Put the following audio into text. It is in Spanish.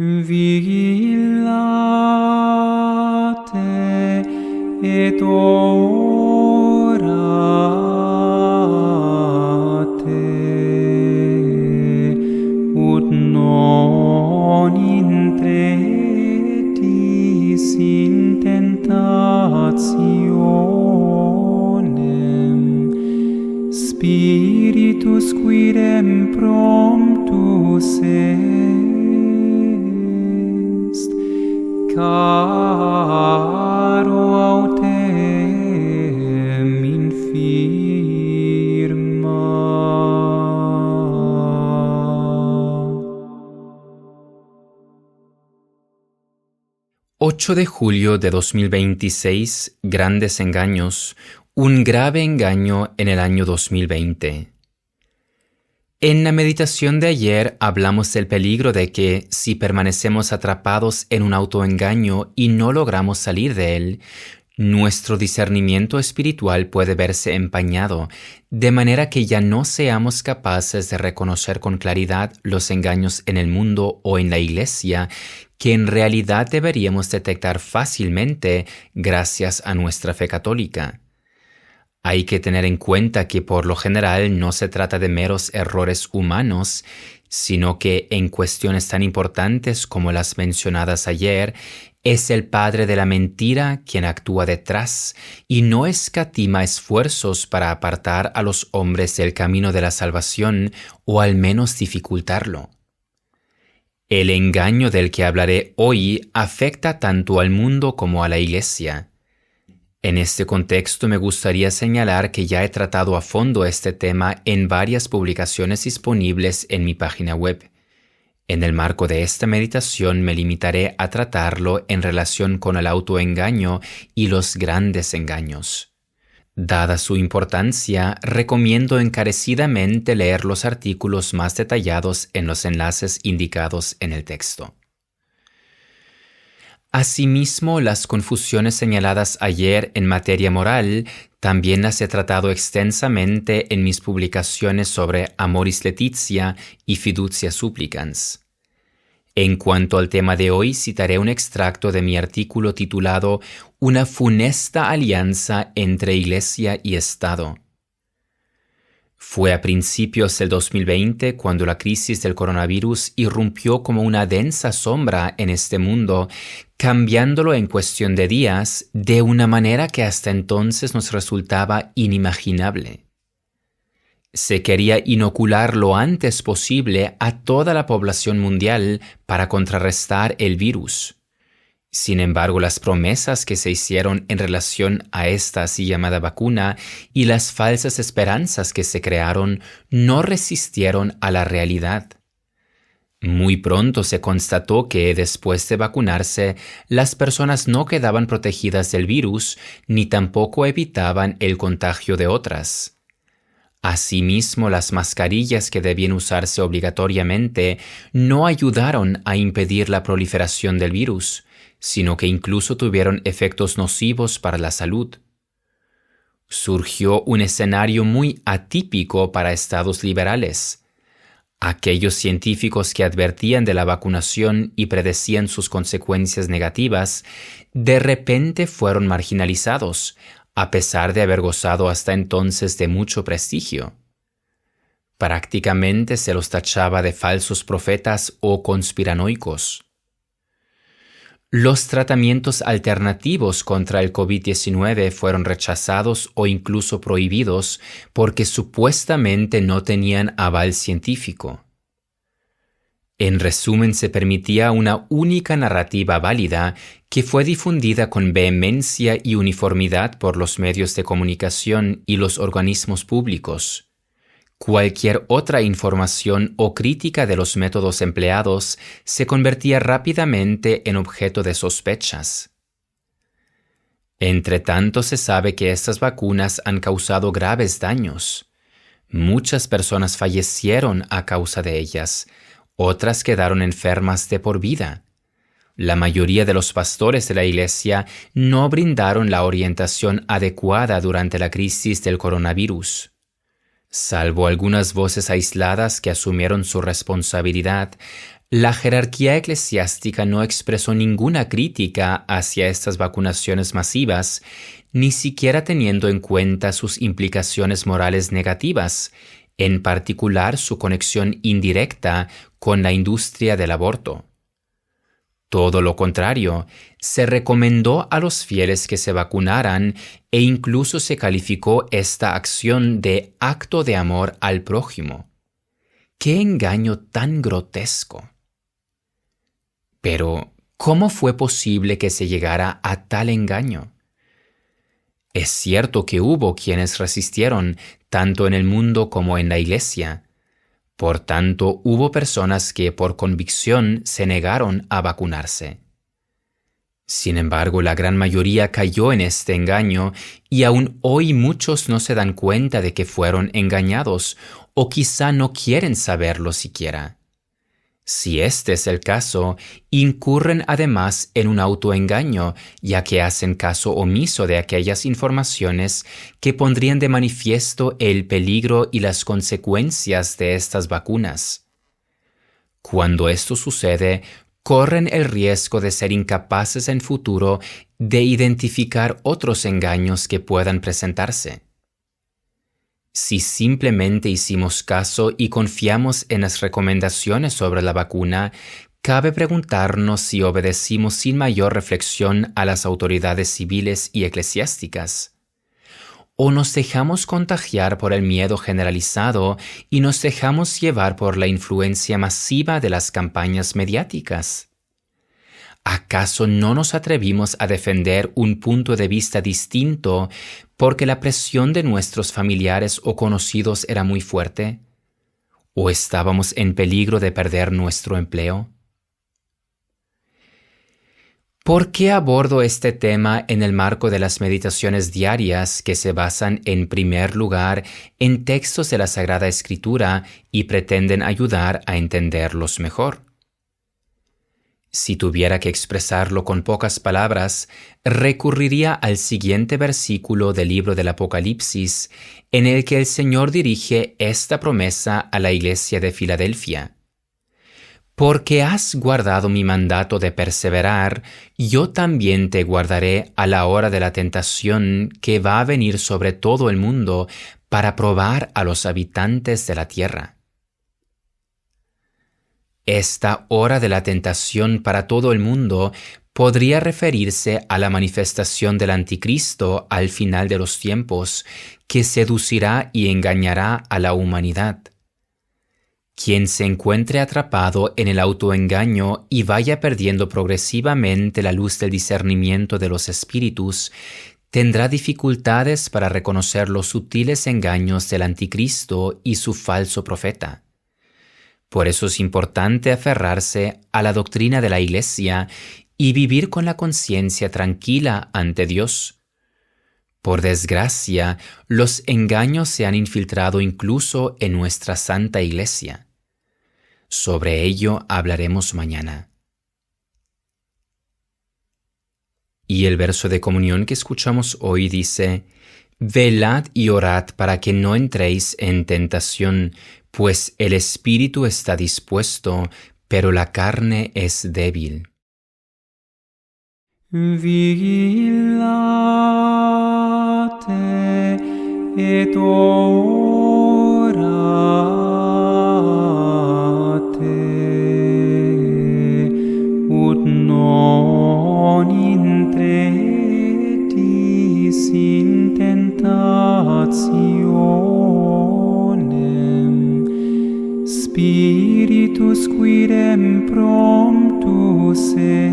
vigilate et orate, ut non intredis in tentationem, spiritus quidem promptus est, caro autem infirma. 8 de julio de 2026, grandes engaños, un grave engaño en el año 2020. En la meditación de ayer hablamos del peligro de que, si permanecemos atrapados en un autoengaño y no logramos salir de él, nuestro discernimiento espiritual puede verse empañado, de manera que ya no seamos capaces de reconocer con claridad los engaños en el mundo o en la Iglesia, que en realidad deberíamos detectar fácilmente gracias a nuestra fe católica. Hay que tener en cuenta que por lo general no se trata de meros errores humanos, sino que en cuestiones tan importantes como las mencionadas ayer, es el padre de la mentira quien actúa detrás y no escatima esfuerzos para apartar a los hombres del camino de la salvación o al menos dificultarlo. El engaño del que hablaré hoy afecta tanto al mundo como a la Iglesia. En este contexto me gustaría señalar que ya he tratado a fondo este tema en varias publicaciones disponibles en mi página web. En el marco de esta meditación me limitaré a tratarlo en relación con el autoengaño y los grandes engaños. Dada su importancia, recomiendo encarecidamente leer los artículos más detallados en los enlaces indicados en el texto. Asimismo, las confusiones señaladas ayer en materia moral también las he tratado extensamente en mis publicaciones sobre Amoris Laetitia y Fiducia Supplicans. En cuanto al tema de hoy, citaré un extracto de mi artículo titulado Una funesta alianza entre Iglesia y Estado. Fue a principios del 2020 cuando la crisis del coronavirus irrumpió como una densa sombra en este mundo, cambiándolo en cuestión de días de una manera que hasta entonces nos resultaba inimaginable. Se quería inocular lo antes posible a toda la población mundial para contrarrestar el virus. Sin embargo, las promesas que se hicieron en relación a esta así llamada vacuna y las falsas esperanzas que se crearon no resistieron a la realidad. Muy pronto se constató que después de vacunarse, las personas no quedaban protegidas del virus ni tampoco evitaban el contagio de otras. Asimismo, las mascarillas que debían usarse obligatoriamente no ayudaron a impedir la proliferación del virus, sino que incluso tuvieron efectos nocivos para la salud. Surgió un escenario muy atípico para estados liberales. Aquellos científicos que advertían de la vacunación y predecían sus consecuencias negativas, de repente fueron marginalizados, a pesar de haber gozado hasta entonces de mucho prestigio. Prácticamente se los tachaba de falsos profetas o conspiranoicos. Los tratamientos alternativos contra el COVID-19 fueron rechazados o incluso prohibidos porque supuestamente no tenían aval científico. En resumen, se permitía una única narrativa válida que fue difundida con vehemencia y uniformidad por los medios de comunicación y los organismos públicos. Cualquier otra información o crítica de los métodos empleados se convertía rápidamente en objeto de sospechas. Entre tanto, se sabe que estas vacunas han causado graves daños. Muchas personas fallecieron a causa de ellas, otras quedaron enfermas de por vida. La mayoría de los pastores de la Iglesia no brindaron la orientación adecuada durante la crisis del coronavirus. Salvo algunas voces aisladas que asumieron su responsabilidad, La jerarquía eclesiástica no expresó ninguna crítica hacia estas vacunaciones masivas, ni siquiera teniendo en cuenta sus implicaciones morales negativas, en particular su conexión indirecta con la industria del aborto. Todo lo contrario, se recomendó a los fieles que se vacunaran e incluso se calificó esta acción de acto de amor al prójimo. ¡Qué engaño tan grotesco! Pero, ¿cómo fue posible que se llegara a tal engaño? Es cierto que hubo quienes resistieron, tanto en el mundo como en la Iglesia. Por tanto, hubo personas que por convicción se negaron a vacunarse. Sin embargo, la gran mayoría cayó en este engaño y aún hoy muchos no se dan cuenta de que fueron engañados o quizá no quieren saberlo siquiera. Si este es el caso, incurren además en un autoengaño, ya que hacen caso omiso de aquellas informaciones que pondrían de manifiesto el peligro y las consecuencias de estas vacunas. Cuando esto sucede, corren el riesgo de ser incapaces en futuro de identificar otros engaños que puedan presentarse. Si simplemente hicimos caso y confiamos en las recomendaciones sobre la vacuna, cabe preguntarnos si obedecimos sin mayor reflexión a las autoridades civiles y eclesiásticas. ¿O nos dejamos contagiar por el miedo generalizado y nos dejamos llevar por la influencia masiva de las campañas mediáticas? ¿Acaso no nos atrevimos a defender un punto de vista distinto porque la presión de nuestros familiares o conocidos era muy fuerte? ¿O estábamos en peligro de perder nuestro empleo? ¿Por qué abordo este tema en el marco de las meditaciones diarias que se basan en primer lugar en textos de la Sagrada Escritura y pretenden ayudar a entenderlos mejor? Si tuviera que expresarlo con pocas palabras, recurriría al siguiente versículo del libro del Apocalipsis, en el que el Señor dirige esta promesa a la iglesia de Filadelfia. Porque has guardado mi mandato de perseverar, yo también te guardaré a la hora de la tentación que va a venir sobre todo el mundo para probar a los habitantes de la tierra. Esta hora de la tentación para todo el mundo podría referirse a la manifestación del Anticristo al final de los tiempos, que seducirá y engañará a la humanidad. Quien se encuentre atrapado en el autoengaño y vaya perdiendo progresivamente la luz del discernimiento de los espíritus, tendrá dificultades para reconocer los sutiles engaños del Anticristo y su falso profeta. Por eso es importante aferrarse a la doctrina de la Iglesia y vivir con la conciencia tranquila ante Dios. Por desgracia, los engaños se han infiltrado incluso en nuestra Santa Iglesia. Sobre ello hablaremos mañana. Y el verso de comunión que escuchamos hoy dice: Velad y orad para que no entréis en tentación, pues el espíritu está dispuesto, pero la carne es débil. Vigilate et orate, ut non intretis in tentationem, spiritus quidem promptus est,